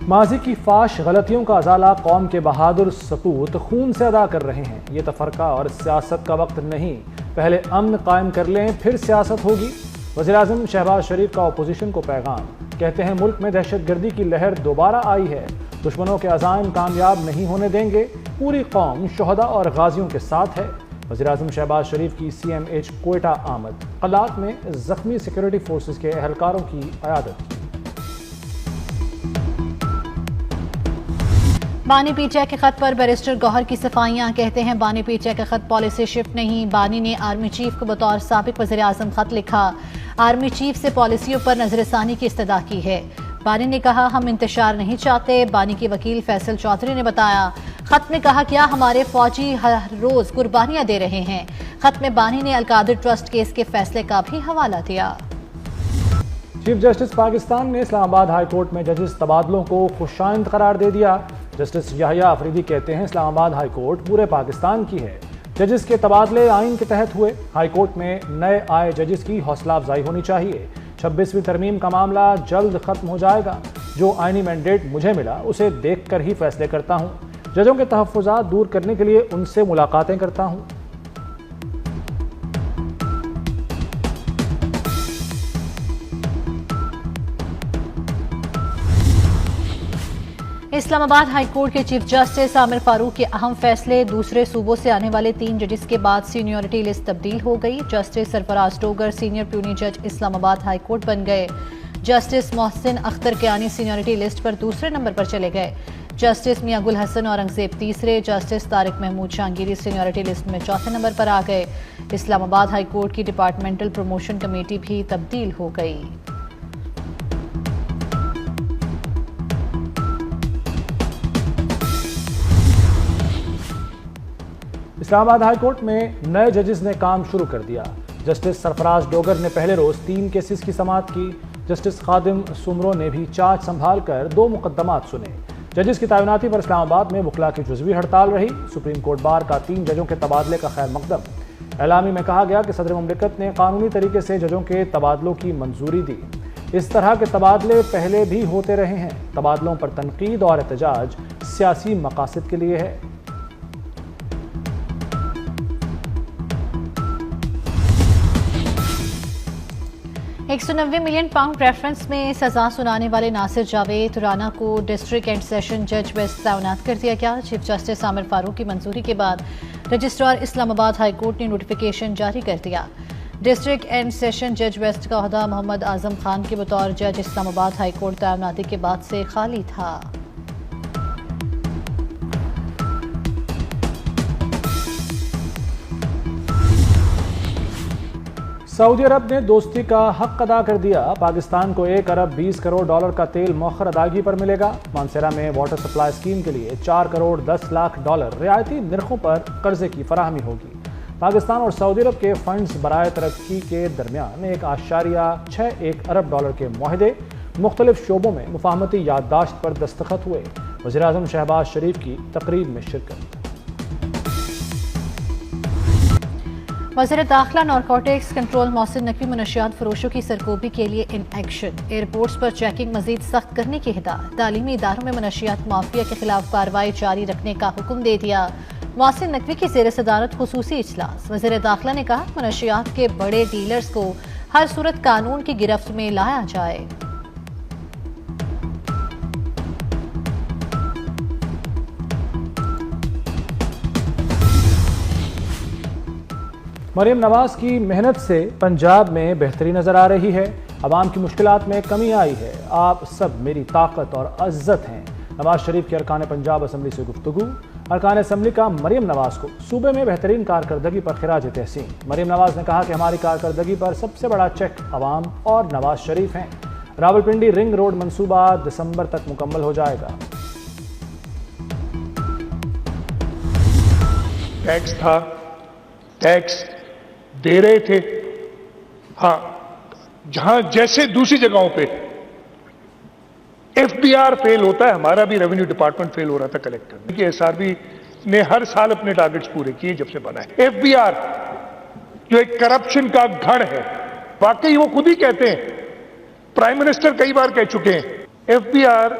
माजी की फाश गलतियों का अजाला कौम के बहादुर सपूत खून से अदा कर रहे हैं। ये तफरका और सियासत का वक्त नहीं, पहले अमन कायम कर लें फिर सियासत होगी। वज़ीर-ए-आज़म शहबाज शरीफ का अपोजिशन को पैगाम, कहते हैं मुल्क में दहशतगर्दी की लहर दोबारा आई है, दुश्मनों के अज़ाइम कामयाब नहीं होने देंगे, पूरी कौम शहदा और गाजियों के साथ है। वज़ीर-ए-आज़म शहबाज शरीफ की CMH कोयटा आमद, कलात में जख्मी सिक्योरिटी फोर्सेस के एहलकारों की क़यादत। बानी पीटीआई के खत पर बैरिस्टर गौहर की सफाइयां, कहते हैं बानी पीटीआई का खत पॉलिसी शिफ्ट नहीं, बानी ने आर्मी चीफ को बतौर साबिक वज़ीर-ए-आज़म खत लिखा, आर्मी चीफ से पॉलिसियों पर नजरसानी की इस्तदा की है। बानी ने कहा हम इंतशार नहीं चाहते। बानी के वकील फैसल चौधरी ने बताया, खत में कहा क्या हमारे फौजी हर रोज कुर्बानियां दे रहे हैं। खत में बानी ने अलकादिर ट्रस्ट केस के फैसले का भी हवाला दिया। चीफ जस्टिस पाकिस्तान ने इस्लामाबाद हाई कोर्ट में जजेस तबादलों को खुशाइंद करार दे दिया। जस्टिस याहिया अफरीदी कहते हैं इस्लामाबाद हाई कोर्ट पूरे पाकिस्तान की है, जजेस के तबादले आइन के तहत हुए, हाई कोर्ट में नए आए जजेस की हौसला अफजाई होनी चाहिए। 26वीं तरमीम का मामला जल्द खत्म हो जाएगा, जो आइनी मैंडेट मुझे मिला उसे देख कर ही फैसले करता हूँ, जजों के तहफ़्फ़ुज़ात दूर करने के लिए उनसे मुलाकातें करता हूँ। इस्लामाबाद हाई कोर्ट के चीफ जस्टिस आमिर फारूक के अहम फैसले, दूसरे सूबों से आने वाले 3 जजेस के बाद सीनियरिटी लिस्ट तब्दील हो गई। Justice Sarfaraz Dogar senior puisne जज इस्लामाबाद हाई कोर्ट बन गए। Justice Mohsin Akhtar Kiyani seniority list पर दूसरे नंबर पर चले गए। जस्टिस मियां गुल हसन औरंगजेब तीसरे, justice Tariq Mahmood Jahangiri seniority list में चौथे नंबर पर आ गए। इस्लामाबाद हाई कोर्ट की डिपार्टमेंटल प्रमोशन कमेटी भी तब्दील हो गई। इस्लामाबाद हाई कोर्ट में नए जजेस ने काम शुरू कर दिया। जस्टिस सरफराज डोगर ने पहले रोज 3 केसेस की समाअत की। जस्टिस खादिम सुमरो ने भी चार्ज संभाल कर 2 मुकदमात सुने। जजेस की तैनाती पर इस्लामाबाद में वकला की जुज़वी हड़ताल रही। सुप्रीम कोर्ट बार का 3 जजों के तबादले का खैर मकदम। एलामी में कहा गया कि सदर मुमलिकत ने कानूनी तरीके से जजों के तबादलों की मंजूरी दी। इस तरह के तबादले पहले भी होते रहे हैं। तबादलों पर तनकीद और एहतजाज सियासी मकासद के लिए है। 190 मिलियन पाउंड रेफरेंस में सजा सुनाने वाले नासिर जावेद राना को डिस्ट्रिक्ट एंड सेशन जज वेस्ट तैनात कर दिया गया। चीफ जस्टिस आमिर फारूक की मंजूरी के बाद रजिस्ट्रार इस्लामाबाद हाई कोर्ट ने नोटिफिकेशन जारी कर दिया। डिस्ट्रिक्ट एंड सेशन जज वेस्ट का ओहदा मोहम्मद आजम खान के बतौर जज इस्लामाबाद हाई कोर्ट तैनाती के बाद से खाली था। सऊदी अरब ने दोस्ती का हक अदा कर दिया। पाकिस्तान को 1 अरब 20 करोड़ डॉलर का तेल मौखर अदायगी पर मिलेगा। मानसेरा में वाटर सप्लाई स्कीम के लिए 4 करोड़ 10 लाख डॉलर रियायती निर्खों पर कर्जे की फराहमी होगी। पाकिस्तान और सऊदी अरब के फंड्स बराए तरक्की के दरमियान 1.61 अरब डॉलर के मुआहदे मुख्तलिफ शोबों में मुफाहमती याददाश्त पर दस्तखत हुए। वज़ीर-ए-आज़म शहबाज शरीफ की तकरीब में शिरकत। वज़ीर दाखिला नारकोटिक्स कंट्रोल मोहसिन नकवी मनशियात फरोशों की सरकोबी के लिए इन एक्शन। एयरपोर्ट्स पर चेकिंग मजीद सख्त करने की हिदायत। तालीमी इदारों में मनशियात माफिया के खिलाफ कार्रवाई जारी रखने का हुक्म दे दिया। मोहसिन नकवी की ज़ेर सदारत खुसूसी इजलास। वज़ीर दाखिला ने कहा मनशियात के बड़े डीलर्स को हर सूरत कानून की गिरफ्त में लाया जाए। मरियम नवाज की मेहनत से पंजाब में बेहतरी नजर आ रही है। अवाम की मुश्किलात में कमी आई है। आप सब मेरी ताकत और इज्जत हैं। नवाज शरीफ की अरकान पंजाब असम्बली से गुफ्तगू। अरकान असम्बली का मरियम नवाज को सूबे में बेहतरीन कारकर्दगी पर खिराज तहसीन। मरियम नवाज ने कहा कि हमारी कारकर्दगी पर सबसे बड़ा चेक अवाम और नवाज शरीफ हैं। रावलपिंडी रिंग रोड मंसूबा दिसंबर तक मुकम्मल हो जाएगा। टैक्स था, टैक्स दे रहे थे। हाँ, जहां जैसे दूसरी जगहों पे एफबीआर फेल होता है, हमारा भी रेवेन्यू डिपार्टमेंट फेल हो रहा था कलेक्टर में। एसआरबी ने हर साल अपने टारगेट्स पूरे किए जब से बना है। एफबीआर जो एक करप्शन का गढ़ है, वाकई वो खुद ही कहते हैं, प्राइम मिनिस्टर कई बार कह चुके हैं, एफबीआर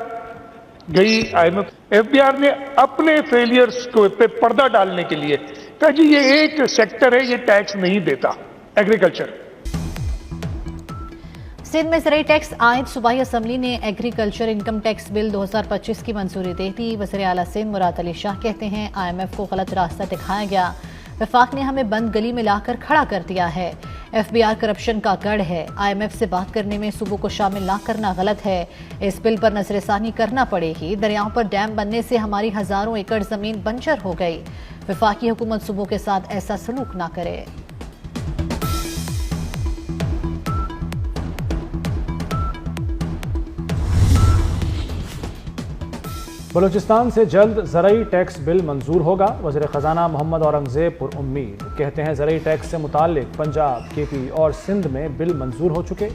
गई IMF, FBR ने अपने फेलियर्स को पे पर्दा डालने के लिए कहा जी ये एक सेक्टर है, ये टैक्स नहीं देता, एग्रीकल्चर। सिंध में ज़राई टैक्स आयद सूबाई असम्बली ने एग्रीकल्चर इनकम टैक्स बिल 2025 की मंजूरी दे दी। वज़ीर आला सिंध मुराद अली शाह कहते हैं IMF को गलत रास्ता दिखाया गया, वफाक ने हमें बंद गली में लाकर खड़ा कर दिया है। FBR करप्शन का गढ़ है, IMF से बात करने में सूबों को शामिल ना करना गलत है। इस बिल पर नजरसानी करना पड़ेगी। दरियाओं पर डैम बनने से हमारी हजारों एकड़ जमीन बंजर हो गई। वफाकी हुकूमत सूबों के साथ ऐसा सलूक ना करे। बलूचिस्तान से जल्द ज़राई टैक्स बिल मंजूर होगा। वज़ीर ख़जाना मोहम्मद औरंगज़ेब पुरउम्मीद कहते हैं ज़राई टैक्स से मुताल्लिक पंजाब, KP और सिंध में बिल मंजूर हो चुके।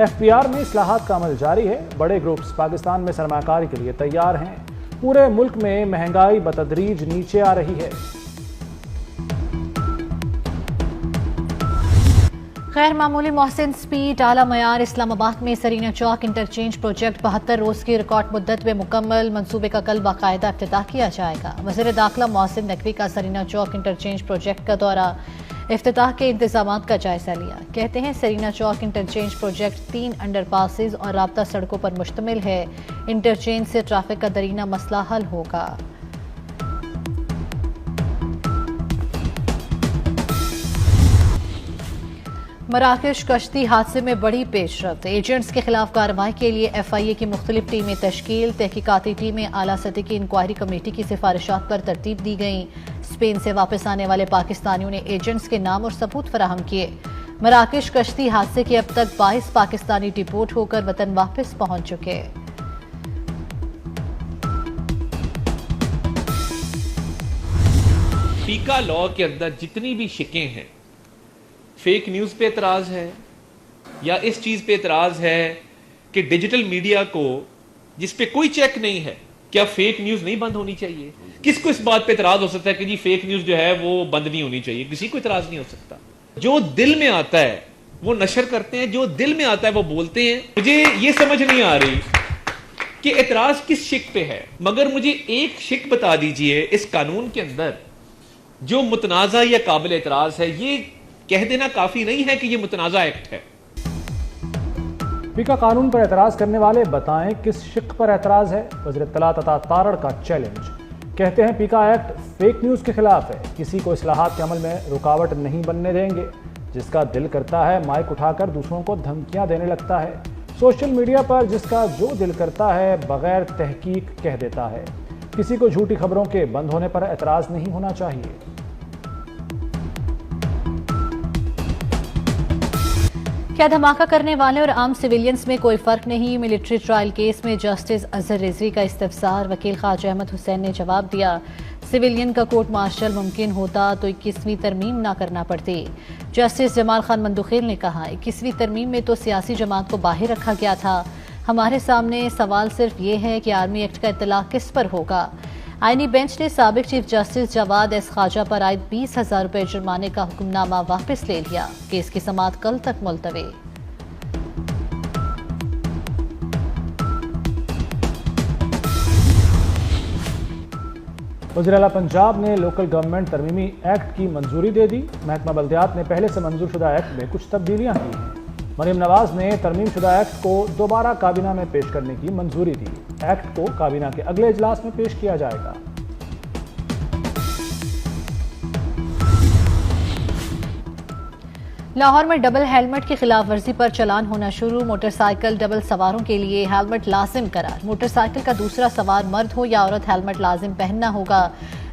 FBR में इस्लाहात का अमल जारी है। बड़े ग्रुप्स पाकिस्तान में सरमाकारी के लिए तैयार हैं। पूरे मुल्क में महंगाई बतदरीज नीचे आ रही है। गैर मामूली मोहसिन स्पीड आला मयार इस्लामाबाद में सरीना चौक इंटरचेंज प्रोजेक्ट 72 रोज की रिकॉर्ड मुद्दत में मुकम्मल। मंसूबे का कल बाकायदा इफ्तिताह किया जाएगा। वज़ीर दाखिला मोहसिन नकवी का सरीना चौक इंटरचेंज प्रोजेक्ट का दौरा, इफ्तिताह के इंतजामात का जायजा लिया। कहते हैं सरीना चौक इंटरचेंज प्रोजेक्ट 3 अंडरपासेज और राब्ता सड़कों पर मुश्तमिल है। इंटरचेंज से ट्रैफिक का दरीना मसला हल होगा। मराकश कश्ती हादसे में बड़ी पेशरफ्त, एजेंट्स के खिलाफ कार्रवाई के लिए FIA की मुख्तलिफ टीमें तश्कील। तहकीकाती टीमें आला सतह की इंक्वायरी कमेटी की सिफारिशात पर तरतीब दी गई। स्पेन से वापस आने वाले पाकिस्तानियों ने एजेंट्स के नाम और सबूत फराहम किए। मराकश कश्ती हादसे के अब तक 22 पाकिस्तानी डिपोर्ट होकर वतन वापस पहुंच चुके। पीका लॉ के अंदर जितनी भी शिकें हैं, फेक न्यूज़ पे एतराज़ है या इस चीज़ पे एतराज़ है कि डिजिटल मीडिया को जिस पे कोई चेक नहीं है, क्या फेक न्यूज़ नहीं बंद होनी चाहिए? किसको इस बात पे एतराज़ हो सकता है कि जी फेक न्यूज़ जो है वो बंद नहीं होनी चाहिए? किसी को एतराज़ नहीं हो सकता। जो दिल में आता है वो नशर करते हैं, जो दिल में आता है वो बोलते हैं। मुझे ये समझ नहीं आ रही कि एतराज़ किस शिक पे है, मगर मुझे एक शिक बता दीजिए इस कानून के अंदर जो मुतनाज़ा या काबिल एतराज़ है। ये कह देना काफी नहीं है कि ये मुतनाज़ा एक्ट है। पीका कानून पर एतराज करने वाले बताएं किस शिक पर एतराज है। वज़ीर इत्तलात अता तारड़ का चैलेंज, कहते हैं पीका एक्ट फेक न्यूज़ के खिलाफ है, किसी को इस्लाहात के अमल में रुकावट नहीं बनने देंगे। जिसका दिल करता है माइक उठाकर दूसरों को धमकियां देने लगता है। सोशल मीडिया पर जिसका जो दिल करता है बगैर तहकीक कह देता है। किसी को झूठी खबरों के बंद होने पर एतराज नहीं होना चाहिए। क्या धमाका करने वाले और आम सिविलियंस में कोई फर्क नहीं? मिलिट्री ट्रायल केस में जस्टिस अजहर रिजवी का इस्तफसार, वकील ख्वाजा अहमद हुसैन ने जवाब दिया। सिविलियन का कोर्ट मार्शल मुमकिन होता तो 21वीं तरमीम ना करना पड़ती। जस्टिस जमाल खान मंदुखेल ने कहा 21वीं तरमीम में तो सियासी जमात को बाहर रखा गया था। हमारे सामने सवाल सिर्फ ये है कि आर्मी एक्ट का इत्तलाक किस पर होगा। आईनी बेंच ने साबिक chief justice Jawad S Khawaja पर आयद 20,000 रुपये जुर्माने का हुक्मनामा वापस ले लिया। केस की समाअत कल तक मुलतवी। वज़ीर आला पंजाब ने लोकल गवर्नमेंट तरमीमी एक्ट की मंजूरी दे दी। महकमा बल्दियात ने पहले से मंजूर शुदा एक्ट में कुछ तब्दीलियां की हैं। मरीम नवाज ने तरमीम शुदा एक्ट को दोबारा काबीना में पेश करने की मंजूरी दी। एक्ट को काबीना के अगले इजलास में पेश किया जाएगा। लाहौर में डबल हेलमेट की खिलाफ वर्जी पर चलान होना शुरू। मोटरसाइकिल डबल सवारों के लिए हेलमेट लाजिम करार। मोटरसाइकिल का दूसरा सवार मर्द हो या औरत हेलमेट लाजिम पहनना होगा।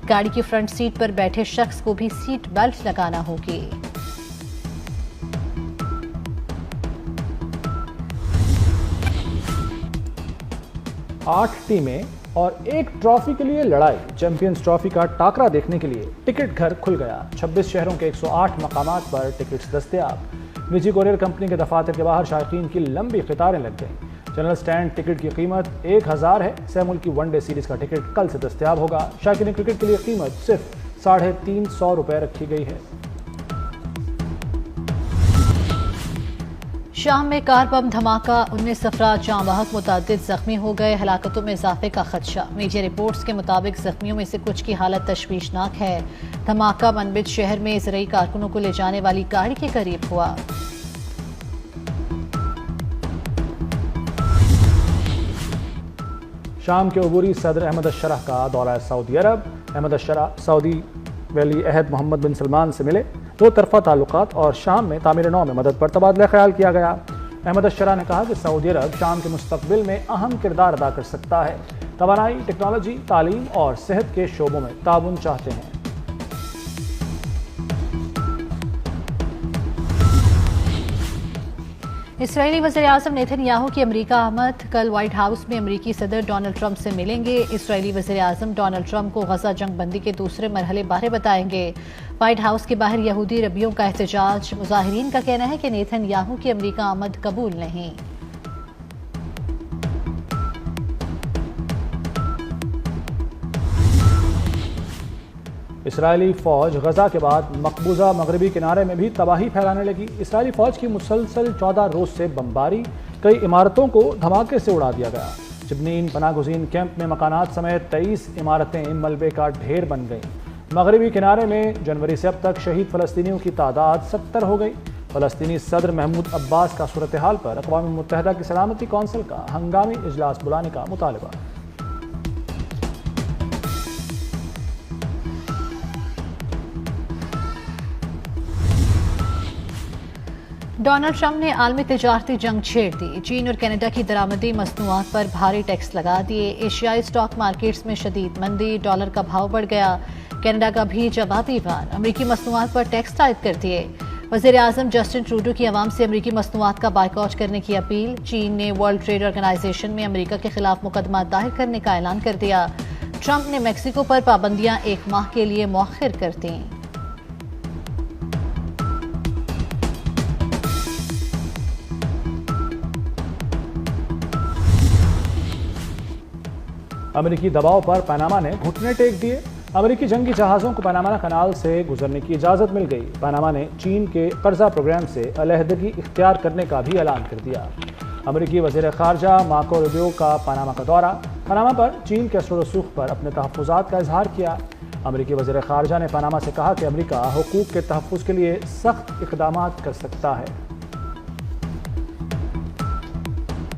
गाड़ी की फ्रंट सीट पर बैठे शख्स को भी सीट बेल्ट लगाना होगी। 8 टीमें और एक ट्रॉफी के लिए लड़ाई। चैंपियंस ट्रॉफी का टाकरा देखने के लिए टिकट घर खुल गया। 26 शहरों के 108 मकामात पर टिकट्स दस्तयाब। निजी कोरियर कंपनी के दफातर के बाहर शायकीन की लंबी कतारें लग गईं। जनरल स्टैंड टिकट की कीमत 1000 है। सह मुल्की वनडे सीरीज का टिकट कल से दस्तयाब होगा। शायकीन क्रिकेट के लिए कीमत सिर्फ 350 रुपये रखी गई है। शाम में कार बम धमाका, 19 अफराद जाँ बहक, मुतअद्दिद जख्मी हो गए। हलाकतों में इजाफे का खदशा। मीडिया रिपोर्ट्स के मुताबिक जख्मियों में से कुछ की हालत तशवीशनाक है। धमाका मनबिज शहर में ज़रूरी कारकुनों को ले जाने वाली गाड़ी के करीब हुआ। शाम के अबूरी सदर अहमद अशरह का दौरा सऊदी अरब। अहमद अशरह सऊदी वली अहद मोहम्मद बिन सलमान से मिले। दो तरफा ताल्लुकात और शाम में तामीर नौ में मदद पर तबादला ख्याल किया गया। अहमद अशरह ने कहा कि सऊदी अरब शाम के मुस्तकबिल में अहम किरदार अदा कर सकता है। तवानाई, टेक्नोलॉजी, तालीम और सेहत के शोबों में ताउन चाहते हैं। इसराइली वज़ीर-ए-आज़म नेतन्याहू की अमरीका आमद। कल व्हाइट हाउस में अमरीकी सदर डोनाल्ड ट्रंप से मिलेंगे। इसराइली वज़ीर-ए-आज़म डोनाल्ड ट्रंप को गजा जंग बंदी के दूसरे मरहले बारे बताएंगे। व्हाइट हाउस के बाहर यहूदी रबियों का एहतजाज। मुजाहिरीन का कहना है कि नेतन्याहू की अमरीका आमद कबूल नहीं। इसराइली फौज गजा के बाद मकबूजा मगरबी किनारे में भी तबाही फैलाने लगी। इसराइली फौज की मुसलसल 14 रोज से बमबारी, कई इमारतों को धमाके से उड़ा दिया गया। जिबनीन पनागुज़ीन कैंप में मकानात समेत 23 इमारतें मलबे का ढेर बन गईं। मगरबी किनारे में जनवरी से अब तक शहीद फ़लस्तीनियों की तादाद 70 हो गई। फ़लस्तीनी सदर महमूद अब्बास का सूरत हाल पर अक़वाम मुत्तहिदा की सलामती कौंसिल का हंगामी इजलास बुलाने का मुतालबा। डोनाल्ड ट्रंप ने आलमी तिजारती जंग छेड़ दी। चीन और कनाडा की दरामदी मसनूआत पर भारी टैक्स लगा दिए। एशियाई स्टॉक मार्केट्स में शदीद मंदी, डॉलर का भाव बढ़ गया। कनाडा का भी जवाबी वार, अमरीकी मसनूआत पर टैक्स आयद कर दिए। वज़ीर-ए-आज़म जस्टिन ट्रूडो की अवाम से अमरीकी मसनूआत का बायकॉट करने की अपील। चीन ने वर्ल्ड ट्रेड ऑर्गेनाइजेशन में अमरीका के खिलाफ मुकदमा दायर करने का ऐलान कर दिया। ट्रंप ने मेक्सिको पर पाबंदियां 1 माह के लिए मौखिर कर दी। अमेरिकी दबाव पर पनामा ने घुटने टेक दिए। अमेरिकी जंगी जहाज़ों को पनामा कनाल से गुजरने की इजाज़त मिल गई। पनामा ने चीन के कर्जा प्रोग्राम से अलहदगी इख्तियार करने का भी ऐलान कर दिया। अमेरिकी वज़ीर ख़ारजा मार्को रूबियो का पनामा का दौरा। पनामा पर चीन के असर रसूख पर अपने तहफ़्फ़ुज़ात का इजहार किया। अमेरिकी वज़ीर ख़ारजा ने पनामा से कहा कि अमेरिका हुकूक के तहफ़्फ़ुज़ के लिए सख्त इक़दामात कर सकता है।